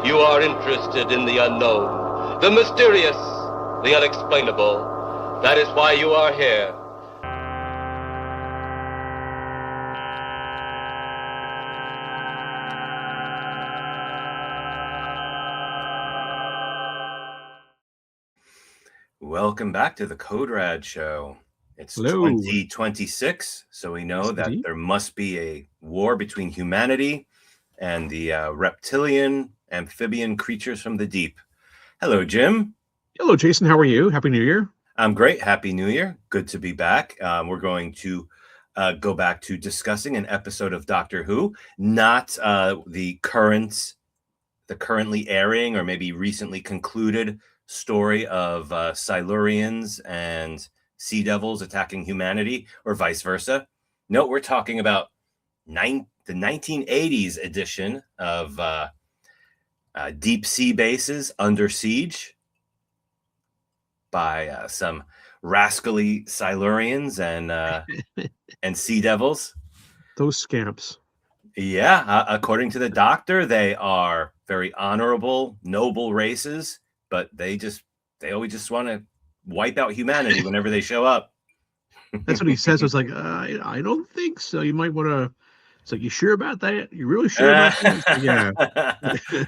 You are interested in the unknown, the mysterious, the unexplainable. That is why you are here. Welcome back to the Code Rad Show. It's Hello. 2026, so we know Yes, that indeed. there must be a war between humanity and the reptilian, amphibian creatures from the deep. Hello, Jim. Hello, Jason. How are you? Happy New Year. I'm great. Happy New Year. Good to be back. We're going to go back to discussing an episode of Doctor Who, not the currently airing or maybe recently concluded story of Silurians and Sea Devils attacking humanity, or vice versa. No, we're talking about the 1980s edition of Deep Sea Bases Under Siege by some rascally Silurians and Sea Devils. Those scamps. Yeah, according to the Doctor, they are very honorable, noble races, but they always just want to wipe out humanity whenever they show up. That's what he says. I was like, I don't think so. You might want to. It's like, you sure about that? You really sure about that? Like, yeah.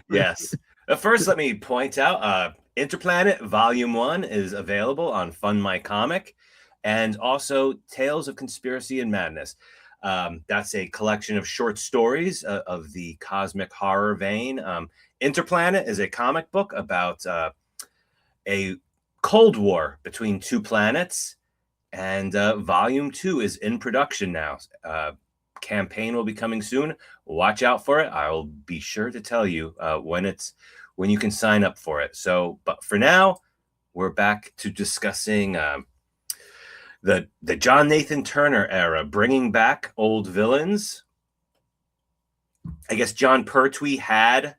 Yes. First, let me point out Interplanet Volume 1 is available on Fund My Comic, and also Tales of Conspiracy and Madness. That's a collection of short stories of the cosmic horror vein. Interplanet is a comic book about a Cold War between two planets, and Volume 2 is in production now. Campaign will be coming soon. Watch out for it. I will be sure to tell you when you can sign up for it. So, but for now, we're back to discussing the John Nathan Turner era, bringing back old villains. I guess John Pertwee had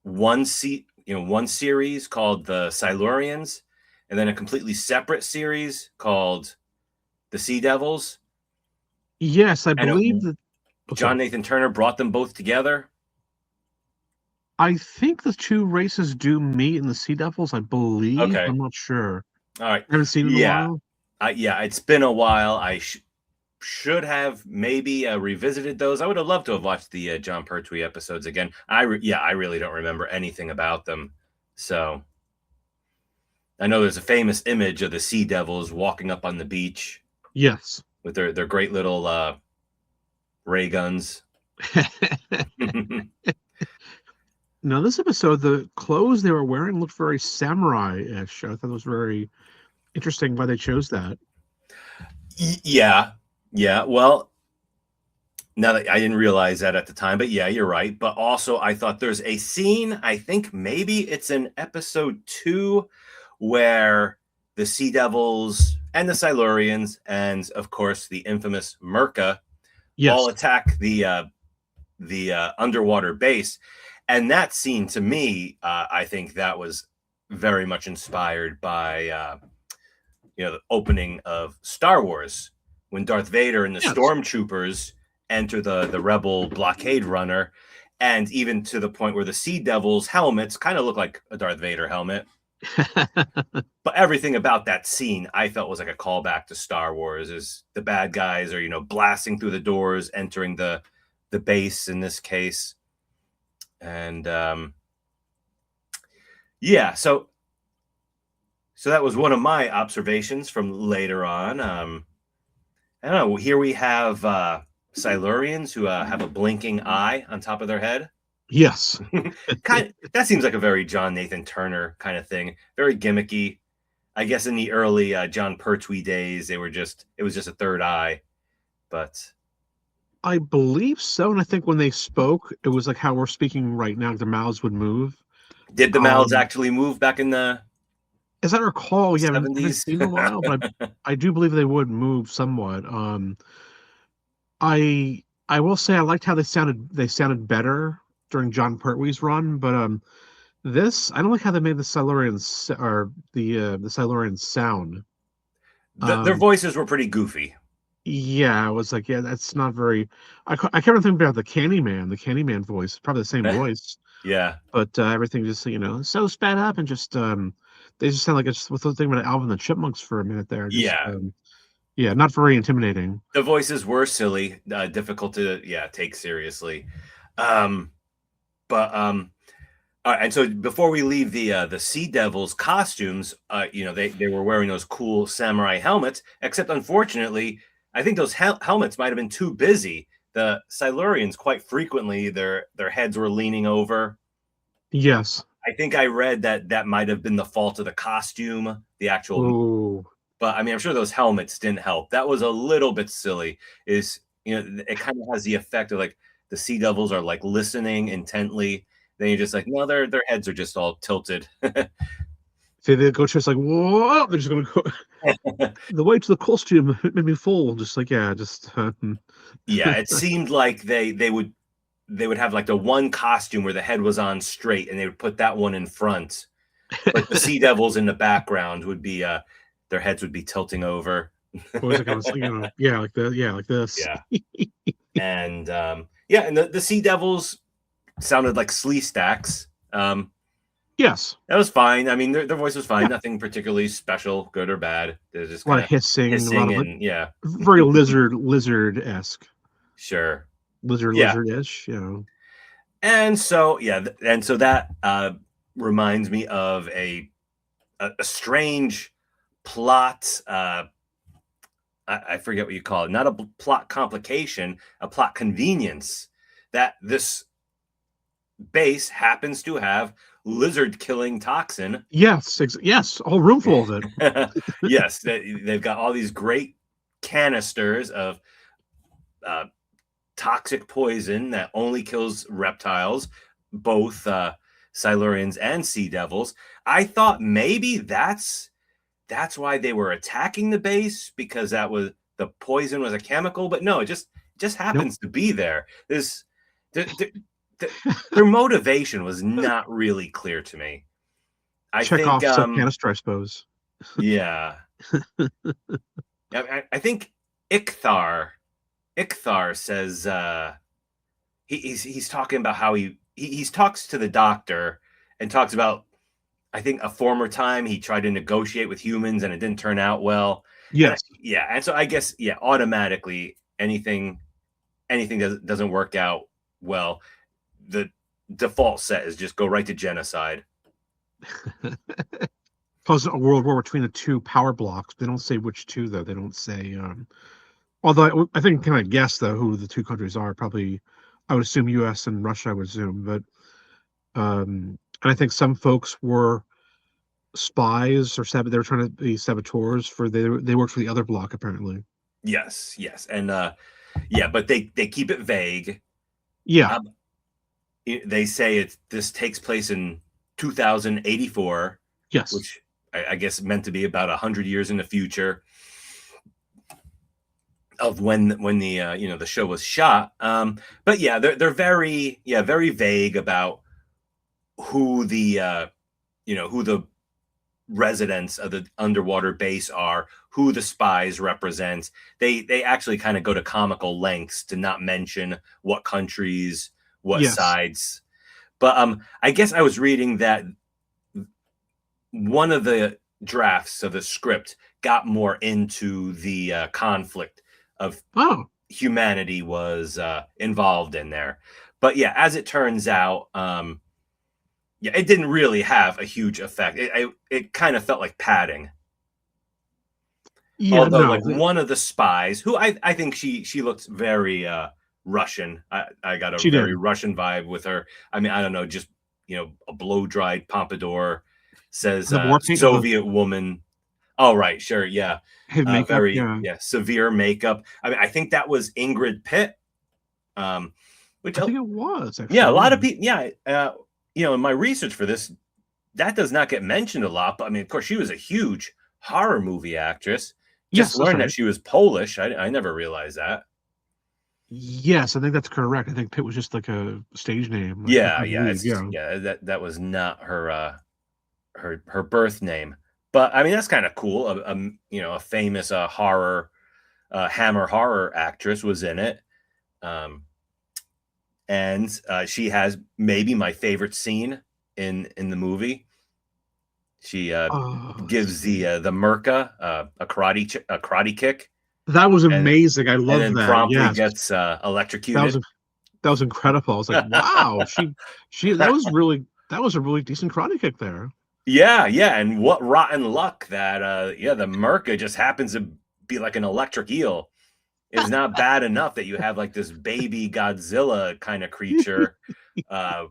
one series called the Silurians, and then a completely separate series called the Sea Devils. Yes, I believe that John Nathan Turner brought them both together. I think the two races do meet in the Sea Devils, I believe. Okay. I'm not sure. All right. I haven't seen it in a while. Yeah, it's been a while. I should have maybe revisited those. I would have loved to have watched the John Pertwee episodes again. I really don't remember anything about them. So I know there's a famous image of the Sea Devils walking up on the beach. Yes. With their great little ray guns. Now, this episode, the clothes they were wearing looked very samurai-ish. I thought it was very interesting why they chose that. Yeah. Well, now that I didn't realize that at the time, but yeah, you're right. But also, I thought there's a scene, I think maybe it's in episode 2, where the Sea Devils and the Silurians, and of course the infamous Merca, all attack the underwater base. And that scene, to me, I think that was very much inspired by the opening of Star Wars, when Darth Vader and the stormtroopers enter the rebel blockade runner, and even to the point where the Sea Devils helmets kind of look like a Darth Vader helmet. But everything about that scene I felt was like a callback to Star Wars, as the bad guys are blasting through the doors, entering the base in this case. And so that was one of my observations from later on. I don't know, here we have Silurians who have a blinking eye on top of their head. Yes. That seems like a very John Nathan Turner kind of thing. Very gimmicky. I guess in the early John Pertwee days, it was just a third eye. But I believe so. And I think when they spoke, it was like how we're speaking right now, the mouths would move. Did the mouths actually move back in the... As I recall, we haven't 70s? seen in a while, but I do believe they would move somewhat. I will say I liked how they sounded better during John Pertwee's run, but this, I don't like how they made the Silurians or the Silurians sound. Their voices were pretty goofy. Yeah, I was like, that's not very. I can't think about the Candyman. The Candyman voice, probably the same voice. Yeah. but everything just so sped up and just they just sound like it's with the thing about Alvin and the Chipmunks for a minute there. Just Yeah. yeah, not very intimidating. The voices were silly, difficult to take seriously. Um, but all right, and so before we leave the Sea Devils costumes, they were wearing those cool samurai helmets. Except unfortunately, I think those helmets might have been too busy. The Silurians quite frequently their heads were leaning over. Yes. I think I read that might have been the fault of the costume, the actual. Oh. But I mean, I'm sure those helmets didn't help. That was a little bit silly. It kind of has the effect of like the Sea Devils are like listening intently. Then you're just like, no, their heads are just all tilted. They go just like, whoa, they're just gonna go the way to the costume made me fall. Just like, yeah, just Yeah, it seemed like they would have like the one costume where the head was on straight, and they would put that one in front. But the Sea Devils in the background would be their heads would be tilting over. what was it kind of yeah, like this. Yeah. And the Sea Devils sounded like Slee Stacks. Yes. That was fine. I mean, their voice was fine. Yeah. Nothing particularly special, good or bad. They're just a lot of hissing, a lot of and yeah, very lizard-esque. Sure. Lizard-ish, And so that reminds me of a strange plot. I forget what you call it. Not a plot complication, a plot convenience. That this base happens to have lizard killing toxin. Yes, yes, a whole room full of it. Yes, they've got all these great canisters of toxic poison that only kills reptiles, both Silurians and Sea Devils. I thought maybe that's why they were attacking the base, because the poison was a chemical, but no, it just happens to be there. Their motivation was not really clear to me. Check off some canister, I suppose. Yeah. I think Ichthar says he's talking about how he talks to the doctor and talks about, I think, a former time he tried to negotiate with humans and it didn't turn out well. Yes. And so I guess automatically anything doesn't work out well, the default set is just go right to genocide. Cause a world war between the two power blocks. They don't say which two, though. They don't say. Although I think kind of guess though who the two countries are. Probably, I would assume U.S. and Russia. I would assume, but and I think some folks were spies or they were trying to be saboteurs for they worked for the other block apparently. Yes, and but they keep it vague. Yeah. They say this takes place in 2084. Yes. Which I guess meant to be about 100 years in the future of when the the show was shot. But yeah, they're very vague about who the who the residents of the underwater base are, who the spies represent. They actually kind of go to comical lengths to not mention what countries, what sides. But I guess I was reading that one of the drafts of the script got more into the conflict of humanity was involved in there. But yeah, as it turns out, it didn't really have a huge effect. It kind of felt like padding. Yeah, although one of the spies, who I think she looks very Russian. I got a very Russian vibe with her. I mean, I don't know, just a blow-dried pompadour, says Soviet woman. Oh, right, sure, yeah. Makeup, very severe makeup. I mean, I think that was Ingrid Pitt. Which I think it was. Actually. Yeah, a lot of people. Yeah, in my research for this, that does not get mentioned a lot. But I mean, of course, she was a huge horror movie actress. Just learned that she was Polish. I never realized that. Yes, I think that's correct. I think Pitt was just like a stage name. That was not her her birth name. But I mean, that's kind of cool. A famous horror Hammer horror actress was in it. and she has maybe my favorite scene in the movie. She Let's gives see. the Merca a karate kick, That was and amazing. I love then that. promptly Yes, gets that was electrocuted. that was incredible. I was like, wow, she that was a really decent karate kick there. Yeah, yeah, and what rotten luck that the Merca just happens to be like an electric eel. Is not bad enough that you have like this baby Godzilla kind of creature, uh,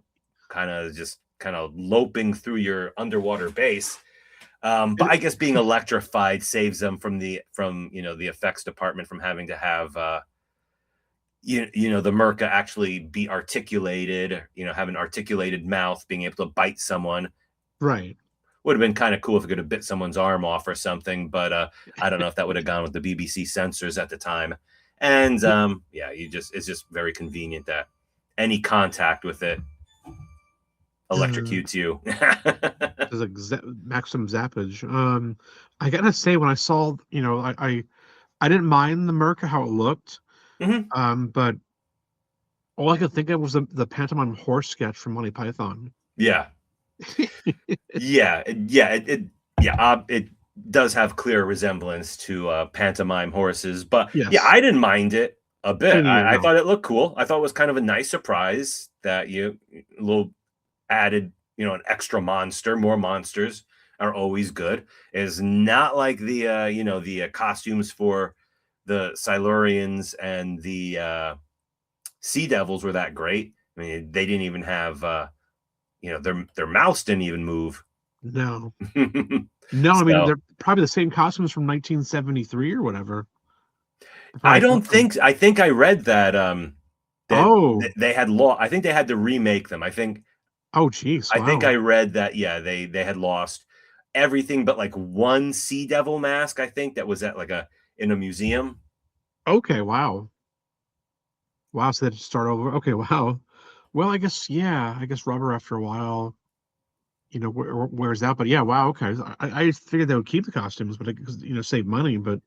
kind of loping through your underwater base. But I guess being electrified saves them from the effects department from having to have the Merca actually be articulated, have an articulated mouth, being able to bite someone. Right. Would have been kind of cool if it could have bit someone's arm off or something, but I don't know if that would have gone with the BBC censors at the time. And it's just very convenient that any contact with it electrocutes you. There's like maximum zappage. I gotta say, when I saw, I didn't mind the Merca how it looked. Mhm. But all I could think of was the pantomime horse sketch from Monty Python. Yeah, it does have clear resemblance to pantomime horses, but yeah, Yes. I didn't mind it a I bit. didn't either, I no. thought it looked cool. I thought it was kind of a nice surprise that a little added, an extra monster. More monsters are always good. It's not like the costumes for the Silurians and the Sea Devils were that great. I mean, they didn't even have their mouths didn't even move. No. No, I mean So they're probably the same costumes from 1973 or whatever. They I probably don't kept them. think I think I read that that Oh. they had law. I think they had to remake them. Oh geez, I wow. read that, yeah, they had lost everything but like one Sea Devil mask, I think, that was at like in a museum. Okay, wow. Wow, so they had to start over. Okay, wow. Well, I guess, yeah, I guess rubber after a while, wears out. But yeah, wow, okay. I figured they would keep the costumes, but because save money, but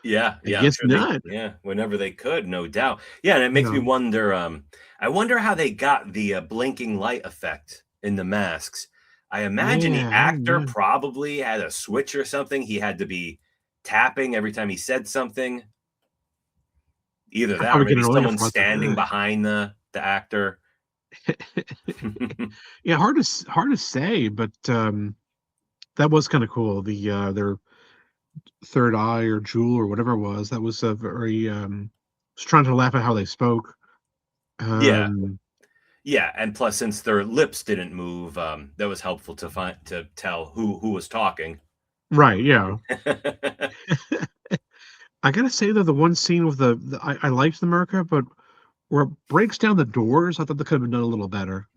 Yeah, I yeah, I'm guess sure not. whenever they could, no doubt. Yeah, and it makes me No. wonder, I wonder how they got the blinking light effect in the masks. I imagine the Yeah, I don't actor know. probably had a switch or something. He had to be tapping every time he said something. Either I'd that or probably get maybe annoying someone after standing like, behind the actor. yeah, hard to say, but that was kind of cool. Their third eye or jewel or whatever it was, that was a very was trying to laugh at how they spoke. Yeah. Um Yeah, and plus since their lips didn't move, that was helpful to tell who was talking. right, yeah. I gotta say though, the one scene with I liked the Merca, but where it breaks down the doors, I thought that could have been done a little better.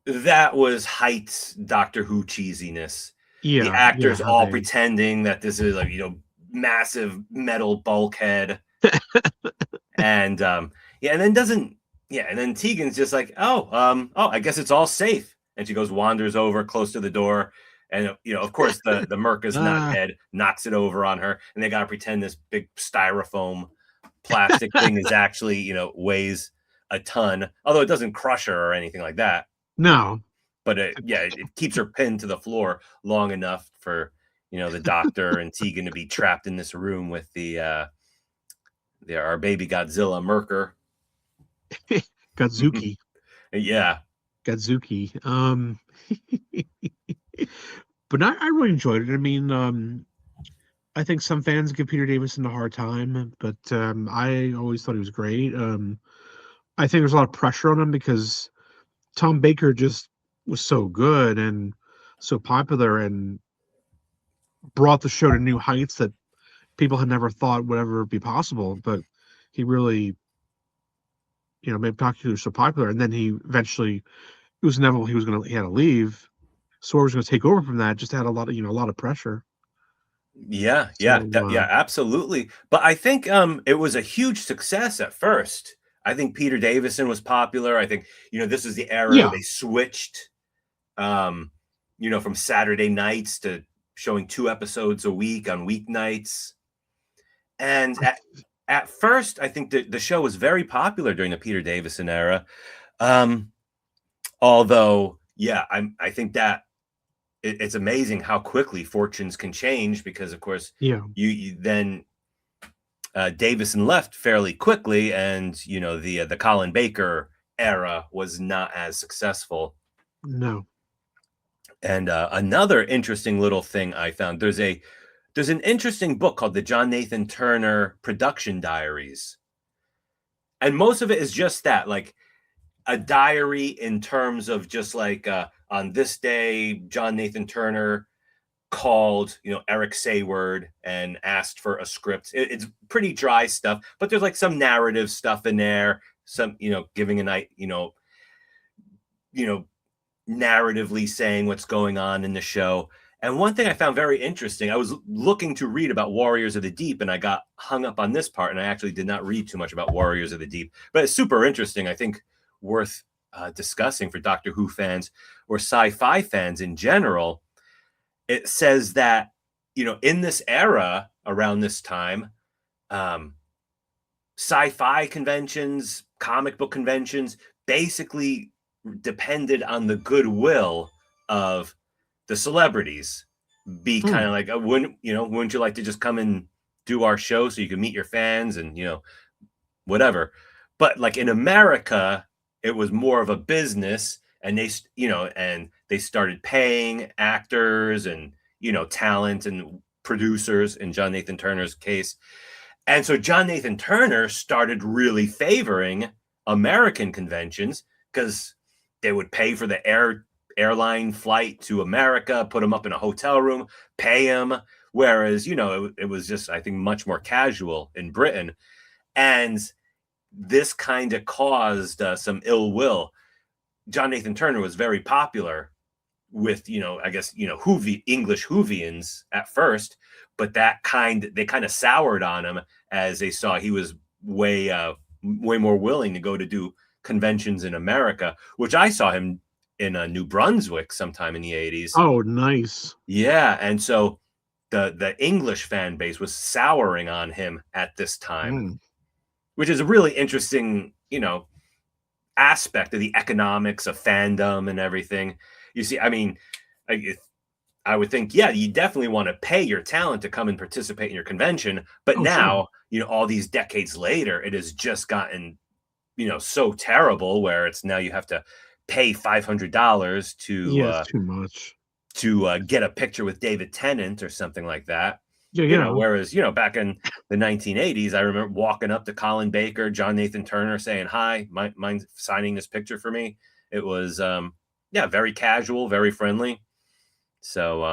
That was heights Doctor Who cheesiness. The Yeah, yeah, actors how all they pretending that this is like, massive metal bulkhead. And yeah, and then doesn't yeah, and then Tegan's just like, oh, I guess it's all safe. And she goes, wanders over close to the door. And of course, the Merc is not uh dead, knocks it over on her, and they gotta pretend this big styrofoam plastic thing is actually, weighs a ton, although it doesn't crush her or anything like that. no. But it keeps her pinned to the floor long enough for the doctor and Tegan to be trapped in this room with our baby Godzilla Merker. Godzuki. Yeah, Godzuki. But I really enjoyed it. I mean, I think some fans give Peter Davison a hard time, but I always thought he was great. I think there's a lot of pressure on him because Tom Baker just was so good and so popular and brought the show to new heights that people had never thought would ever be possible. But he really, made Doctor Who so popular. And then he eventually, it was inevitable he had to leave. Sora was going to take over from that. Just had a lot of, a lot of pressure. yeah, So, yeah, absolutely. But I think it was a huge success at first. I think Peter Davison was popular. I think this is the era yeah, they switched, um, from Saturday nights to showing 2 episodes a week on weeknights. And at first, I think the show was very popular during the Peter Davison era. Um, although, yeah, I think that it's amazing how quickly fortunes can change because, of course, Yeah. you then Davison left fairly quickly, and the Colin Baker era was not as successful. No. And another interesting little thing I found, there's an interesting book called the John Nathan Turner Production Diaries, and most of it is just that, like a diary in terms of just like on this day, John Nathan Turner called Eric Sayward and asked for a script. It's pretty dry stuff, but there's like some narrative stuff in there, some giving a night narratively saying what's going on in the show. And one thing I found very interesting, I was looking to read about Warriors of the Deep, and I got hung up on this part, and I actually did not read too much about Warriors of the Deep, but it's super interesting. I think worth discussing for Doctor Who fans or sci-fi fans in general. It says that, in this era around this time, sci-fi conventions, comic book conventions, basically depended on the goodwill of the celebrities. Be kind of like, wouldn't you like to just come and do our show so you can meet your fans and whatever. But like in America, it was more of a business, and they started paying actors and talent and producers in John Nathan Turner's case. And so John Nathan Turner started really favoring American conventions because they would pay for the airline flight to America, put him up in a hotel room, pay him. Whereas, it was just, I think, much more casual in Britain. And this kind of caused some ill will. John Nathan Turner was very popular with, I guess, English Whovians at first, but they kind of soured on him as they saw he was way more willing to go to do conventions in America, which I saw him in New Brunswick sometime in the 80s. Oh, nice. Yeah. And so the English fan base was souring on him at this time, which is a really interesting, aspect of the economics of fandom and everything. You see, I mean, I would think, yeah, you definitely want to pay your talent to come and participate in your convention. But now, sure, all these decades later, it has just gotten, so terrible where it's now you have to pay $500 to it's too much to get a picture with David Tennant or something like that. Yeah. Whereas, back in the 1980s, I remember walking up to Colin Baker, John Nathan Turner saying, "Hi, mind signing this picture for me?" It was, very casual, very friendly. So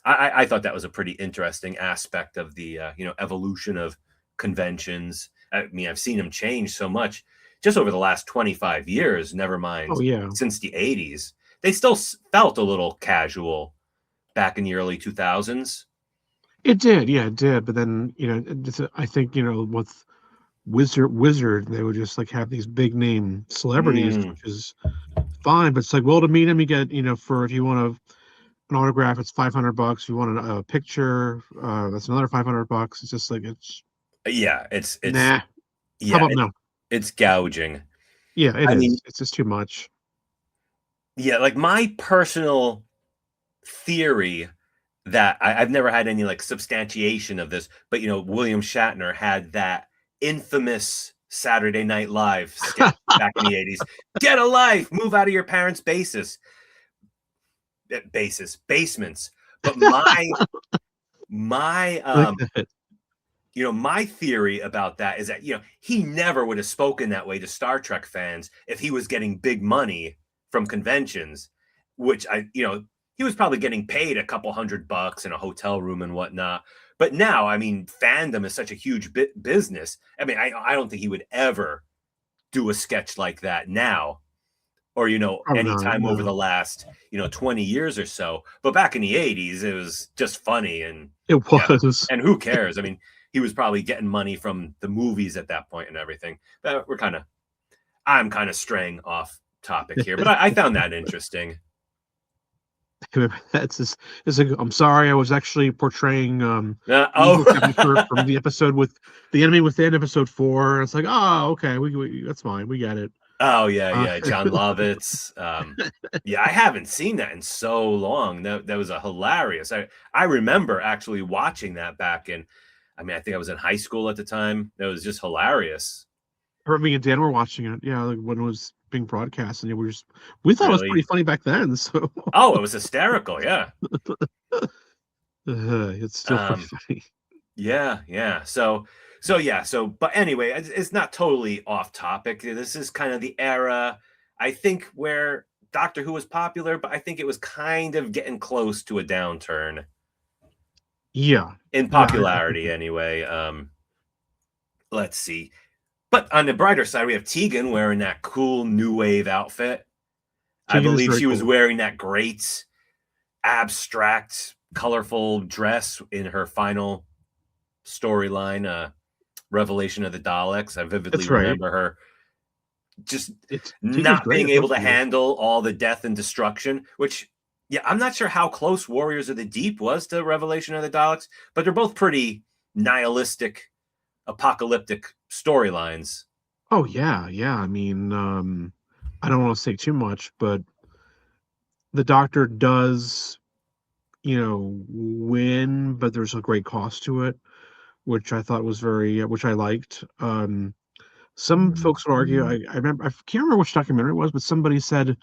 I thought that was a pretty interesting aspect of the, evolution of conventions. I mean, I've seen them change so much just over the last 25 years, never mind since the 80s. They still felt a little casual back in the early 2000s. It did, yeah, it did. But then, I think, with Wizard, they would just like have these big name celebrities, which is fine. But it's like, well, to meet them, you get, for if you want an autograph, it's $500. If you want a picture, that's another $500. It's just like it's nah. Yeah, how about no? It's gouging. Yeah, I mean, it's just too much. Yeah, like my personal theory that I've never had any like substantiation of this, but William Shatner had that infamous Saturday Night Live sketch back in the 80s. Get a life, move out of your parents' basements. But my theory about that is that he never would have spoken that way to Star Trek fans if he was getting big money from conventions, which he was probably getting paid a couple $100 in a hotel room and whatnot. But now, I mean, fandom is such a huge business. I mean, I don't think he would ever do a sketch like that now, or anytime over the last 20 years or so. But back in the 80s, it was just funny, and it was. And who cares? I mean, he was probably getting money from the movies at that point and everything. But I'm kind of straying off topic here, but I found that interesting. That's just, it's like, I'm sorry, I was actually portraying Oh, Evil Kevin from the episode with the enemy within episode 4. And it's like, oh, okay, we that's fine, we get it. oh yeah, Uh, yeah. John Lovitz. Yeah, I haven't seen that in so long. That was a hilarious. I remember actually watching that back in. I mean, I think I was in high school at the time. It was just hilarious. Me and Dan were watching it, yeah, like when it was being broadcast, and we thought it was pretty Really? funny back then. So Oh, it was hysterical. Yeah. it's still pretty Um, funny. yeah, yeah. But anyway, it's not totally off topic. This is kind of the era, I think, where Doctor Who was popular, but I think it was kind of getting close to a downturn Yeah, in yeah, I think popularity anyway. Let's see. But on the brighter side, we have Tegan wearing that cool new wave outfit. I Tegan is believe very she was cool. wearing that great abstract, colorful dress in her final storyline, Revelation of the Daleks. I vividly That's right. remember her just Tegan's not great being at able both to of those. handle all the death and destruction, which, yeah, I'm not sure how close Warriors of the Deep was to Revelation of the Daleks, but they're both pretty nihilistic, apocalyptic storylines. Oh yeah, yeah. I mean, I don't want to say too much, but the Doctor does, win, but there's a great cost to it, which I thought was which I liked. Some folks would argue. I remember, I can't remember which documentary it was, but somebody said,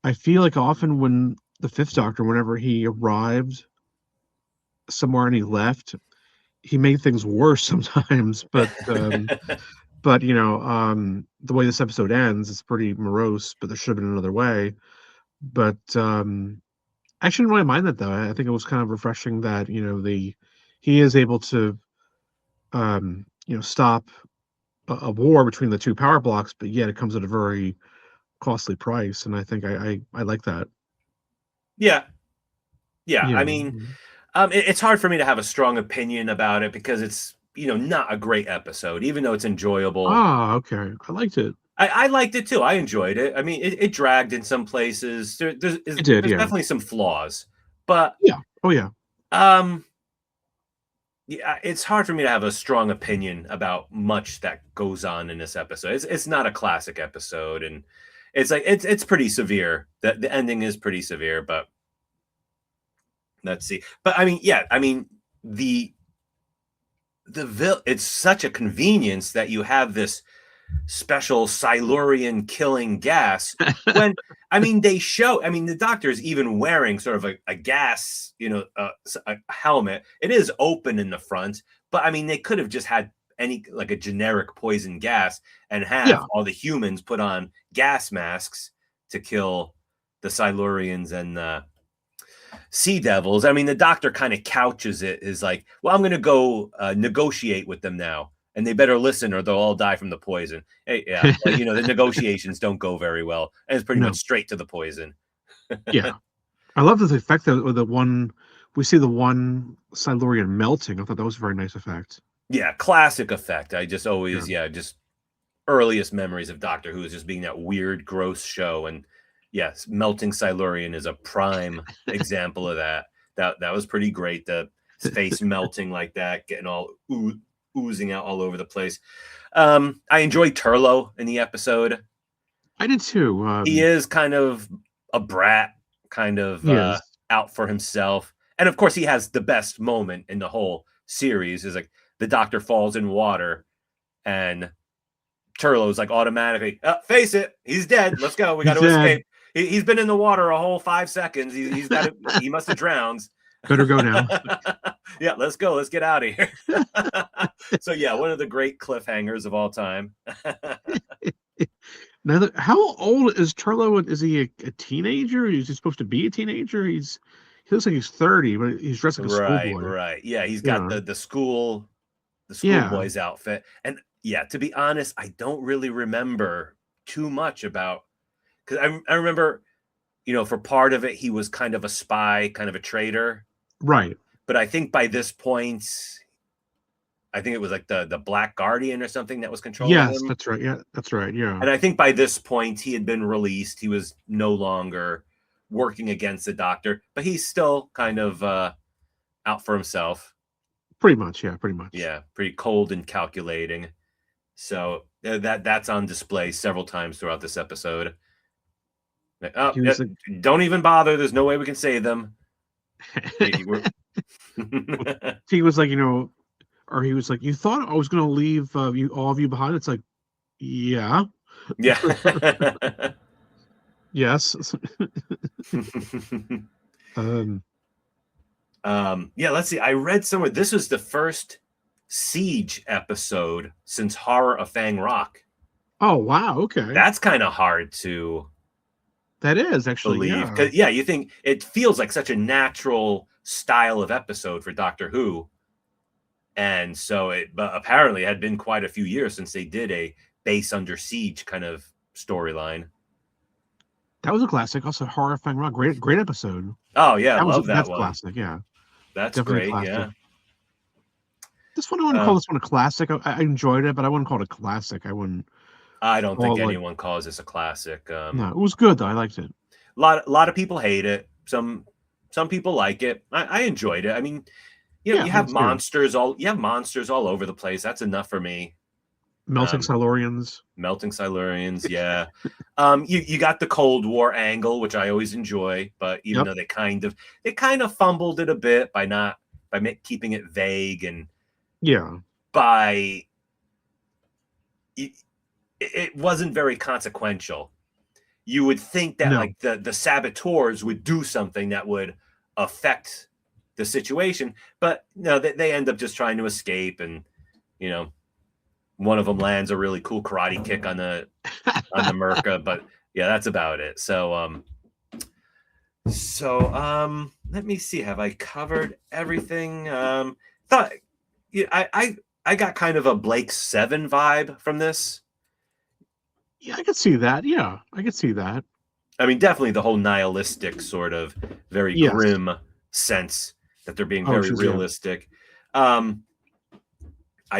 I feel like often when the Fifth Doctor, whenever he arrived somewhere and he left, he made things worse sometimes. But the way this episode ends, it's pretty morose. But there should have been another way. But I actually didn't really mind that though. I think it was kind of refreshing that he is able to stop a war between the two power blocks, but yet it comes at a very costly price, and I think I like that. Yeah, yeah. You I know. mean, it's hard for me to have a strong opinion about it because it's not a great episode, even though it's enjoyable. Ah, okay. I liked it. I liked it too. I enjoyed it. I mean, it dragged in some places. It did, There's yeah. definitely some flaws, but Yeah. Oh yeah. um, yeah, it's hard for me to have a strong opinion about much that goes on in this episode. It's not a classic episode, and it's pretty severe. The ending is pretty severe, but let's see. But I mean, yeah, I mean it's such a convenience that you have this special Silurian killing gas when the Doctor is even wearing sort of a gas, a helmet. It is open in the front, but I mean, they could have just had like a generic poison gas and have Yeah. all the humans put on gas masks to kill the Silurians and Sea Devils. I mean, the Doctor kind of couches it as like, well, I'm going to go negotiate with them now, and they better listen or they'll all die from the poison. Hey, yeah, well, the negotiations don't go very well, and it's pretty No. much straight to the poison. Yeah. I love the effect that the one we see the one Silurian melting. I thought that was a very nice effect. Yeah, classic effect. I just always, just earliest memories of Doctor Who is just being that weird, gross show. And yes, melting Silurian is a prime example of that. That was pretty great. The face melting like that, getting all oozing out all over the place. I enjoyed Turlo in the episode. I did too. He is kind of a brat, kind of out for himself. And of course, he has the best moment in the whole series is like the Doctor falls in water and Turlo's like automatically, face it, he's dead. Let's go. We got to escape. He's been in the water a whole 5 seconds. He's got to, he must have drowned. Better go now. Yeah, let's go. Let's get out of here. So yeah, one of the great cliffhangers of all time. Now, how old is Turlo? Is he a teenager? Is he supposed to be a teenager? He looks like he's 30, but he's dressed like a schoolboy. Right. Yeah, he's got the schoolboy's outfit. And yeah, to be honest, I don't really remember too much about, because I remember, for part of it, he was kind of a spy, kind of a traitor. Right. But I think by this point, I think it was like the Black Guardian or something that was controlling him. Yes, that's right. Yeah, that's right. Yeah. And I think by this point, he had been released. He was no longer working against the Doctor, but he's still kind of out for himself. Pretty much, yeah, pretty much. Yeah, pretty cold and calculating. So that's on display several times throughout this episode. Oh, He was like, don't even bother. There's no way we can save them. he was like, you know, or he was like, you thought I was going to leave all of you behind? It's like, yeah, yeah. yes. Yeah, let's see. I read somewhere this was the first Siege episode since Horror of Fang Rock. Oh, wow. Okay. That's kind of hard to that is actually believe. yeah. 'Cause, yeah, you think it feels like such a natural style of episode for Doctor Who. And so but apparently it had been quite a few years since they did a base under siege kind of storyline. That was a classic. Also, Horror of Fang Rock. Great episode. Oh yeah, I love that that's one. Classic, yeah. That's Definitely great, yeah. This one, I wouldn't call this one a classic. I enjoyed it, but I wouldn't call it a classic. I don't think anyone calls this a classic. No, it was good though. I liked it. A lot of people hate it. Some people like it. I enjoyed it. I mean, you know, you have monsters all over the place. That's enough for me. Melting Silurians. Yeah. You got the Cold War angle, which I always enjoy, but even though they kind of fumbled it a bit by keeping it vague and it wasn't very consequential. You would think that like the saboteurs would do something that would affect the situation, but no, they end up just trying to escape, and you know, one of them lands a really cool karate kick on the Merca, but yeah, that's about it. So let me see. Have I covered everything? I got kind of a Blake 7 vibe from this. Yeah, I could see that. Yeah, I could see that. I mean, definitely the whole nihilistic sort of very grim sense that they're being very realistic. I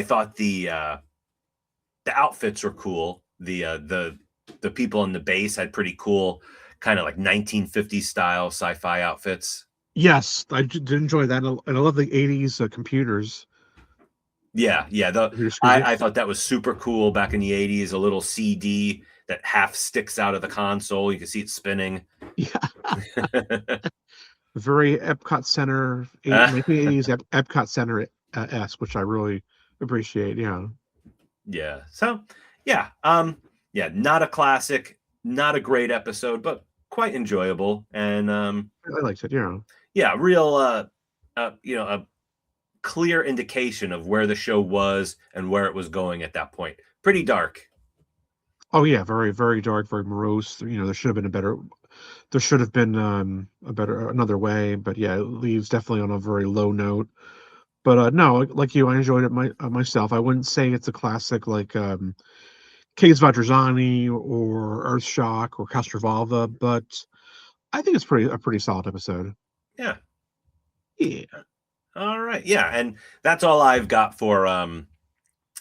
thought the outfits were cool. The people on the base had pretty cool kind of like 1950s style sci-fi outfits. Yes, I did enjoy that, and I love the 80s computers. Yeah. I thought that was super cool back in the 80s. A little CD that half sticks out of the console. You can see it spinning. Yeah. Very Epcot Center, 1980s Epcot Center esque, which I really appreciate. Yeah. Yeah. So, yeah. Not a classic, not a great episode, but quite enjoyable. And I liked it. Yeah. Yeah. Real, a clear indication of where the show was and where it was going at that point. Pretty dark. Oh yeah, very, very dark, very morose. You know, there should have been another way, but yeah, it leaves definitely on a very low note. But no, like you, I enjoyed it myself. I wouldn't say it's a classic like Caves Vajrazani or Earthshock or Castrovalva, but I think it's a pretty solid episode. Yeah. Yeah. All right. Yeah, and that's all I've got for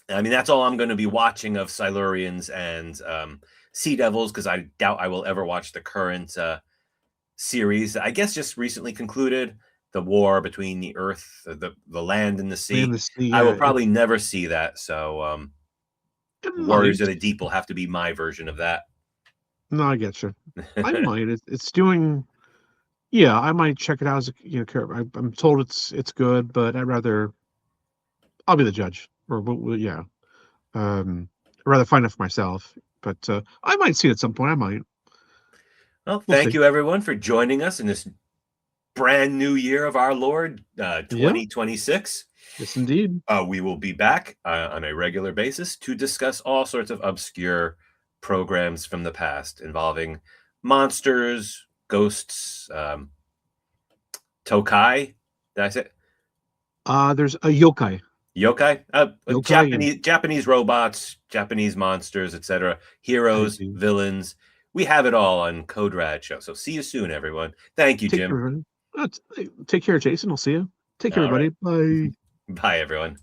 that's all I'm going to be watching of Silurians and Sea Devils, because I doubt I will ever watch the current series. I guess just recently concluded, the war between the Earth, the land and the sea. I will probably never see that. So Warriors of the Deep will have to be my version of that. No, I get you. I might. It's doing. Yeah, I might check it out. I'm told it's good, but I'll be the judge. Or yeah, I'd rather find it for myself. But I might see it at some point. I might. Well, thank you everyone for joining us in this brand new year of our Lord, 2026. Yes, indeed. We will be back on a regular basis to discuss all sorts of obscure programs from the past involving monsters, ghosts, tokai. Did I say? There's a yokai. Yokai, Japanese robots, Japanese monsters, etc. Heroes, villains. We have it all on Code Rad Show. So see you soon, everyone. Thank you, Jim. Take care, Jason. I'll see you. Take care, everybody. Right. Bye. Bye, everyone.